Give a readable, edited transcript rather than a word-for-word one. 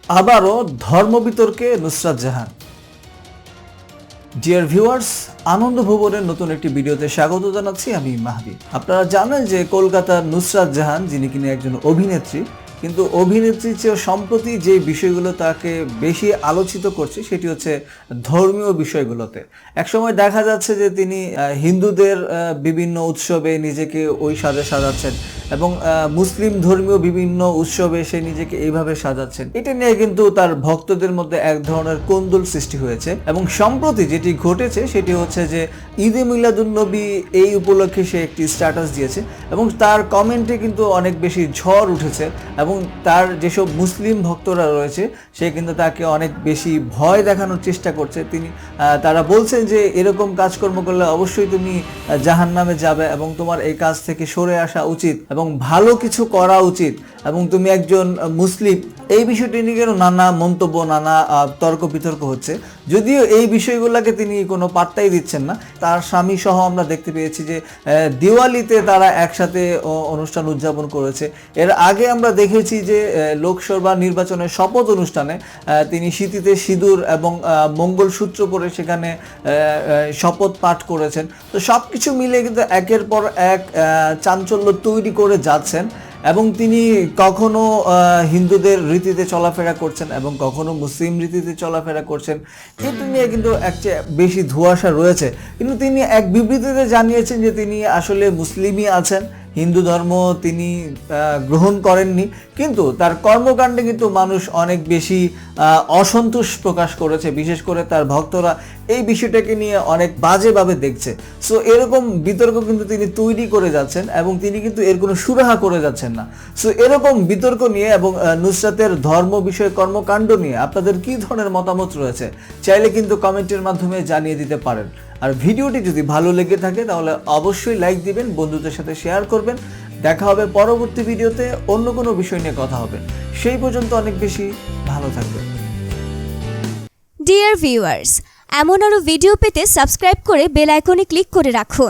আবারও ধর্ম বিতর্কে নুসরাত জাহান। ডিয়ার ভিউয়ার্স, আনন্দ ভবনের নতুন একটি ভিডিওতে স্বাগত জানাচ্ছি। আমি মাহদি। আপনারা জানেন যে কলকাতার নুসরাত জাহান, যিনি কিনা একজন অভিনেত্রী, কিন্তু অভিনেত্রীর চেয়ে সম্প্রতি যে বিষয়গুলো তাকে বেশি আলোচিত করছে সেটি হচ্ছে ধর্মীয় বিষয়গুলোতে। একসময় দেখা যাচ্ছে যে তিনি হিন্দুদের বিভিন্ন উৎসবে নিজেকে ওই সাজে সাজাচ্ছেন এবং মুসলিম ধর্মীয় বিভিন্ন উৎসবে সে নিজেকে এইভাবে সাজাচ্ছেন। এটা নিয়ে কিন্তু তার ভক্তদের মধ্যে এক ধরনের কোন্দল সৃষ্টি হয়েছে এবং সম্প্রতি যেটি ঘটেছে সেটি হচ্ছে যে ঈদে মিলাদুন্নবী এই উপলক্ষে সে একটি স্ট্যাটাস দিয়েছে এবং তার কমেন্টে কিন্তু অনেক বেশি ঝড় উঠেছে এবং তার যেসব মুসলিম ভক্তরা রয়েছে সে কিন্তু তাকে অনেক বেশি ভয় দেখানোর চেষ্টা করছে। তারা বলছেন যে এরকম কাজকর্ম করলে অবশ্যই তুমি জাহান্নামে যাবে এবং তোমার এই কাজ থেকে সরে আসা উচিত এবং ভালো কিছু করা উচিত এবং তুমি একজন মুসলিম। এই বিষয়টি নিয়ে কেন নানা মন্তব্য, নানা তর্ক বিতর্ক হচ্ছে। যদিও এই বিষয়গুলোকে তিনি কোনো পাত্তাই দিচ্ছেন না। তার স্বামী সহ আমরা দেখতে পেয়েছি যে দিওয়ালিতে তারা একসাথে অনুষ্ঠান উদযাপন করেছে। এর আগে আমরা দেখেছি যে লোকসভা নির্বাচনের শপথ অনুষ্ঠানে তিনি সিঁথিতে সিঁদুর এবং মঙ্গলসূত্র পরে সেখানে শপথ পাঠ করেছেন। তো সব কিছু মিলে কিন্তু একের পর এক চাঞ্চল্য তৈরি করে যাচ্ছেন এবং তিনি কখনো হিন্দুদের রীতিতে চলাফেরা করছেন এবং কখনো মুসলিম রীতিতে চলাফেরা করছেন। এটা নিয়ে কিন্তু একটা বেশি ধোঁয়াশা রয়েছে। কিন্তু তিনি এক বিবৃতিতে জানিয়েছেন যে তিনি আসলে মুসলিমই আছেন, হিন্দু ধর্ম তিনি গ্রহণ করেননি, কিন্তু তার কর্মকাণ্ডে কিন্তু মানুষ অনেক বেশি অসন্তোষ প্রকাশ করেছে। বিশেষ করে তার ভক্তরা এই বিষয়টাকে নিয়ে অনেক বাজেভাবে দেখছে। সো এরকম বিতর্ক কিন্তু তিনি তৈরি করে যাচ্ছেন এবং তিনি কিন্তু এর কোনো সুরাহা করে যাচ্ছেন না। সো এরকম বিতর্ক নিয়ে এবং নুসরাতের ধর্ম বিষয়ে কর্মকাণ্ড নিয়ে আপনাদের কী ধরনের মতামত রয়েছে চাইলে কিন্তু কমেন্টের মাধ্যমে জানিয়ে দিতে পারেন। আর ভিডিওটি যদি ভালো লেগে থাকে তাহলে অবশ্যই লাইক দিবেন, বন্ধুদের সাথে শেয়ার করবেন। দেখা হবে পরবর্তী ভিডিওতে, অন্য কোনো বিষয় নিয়ে কথা হবে। সেই পর্যন্ত অনেক বেশি ভালো থাকবেন। ডিয়ার ভিউয়ার্স, এমন আরও ভিডিও পেতে সাবস্ক্রাইব করে বেল আইকনে ক্লিক করে রাখুন।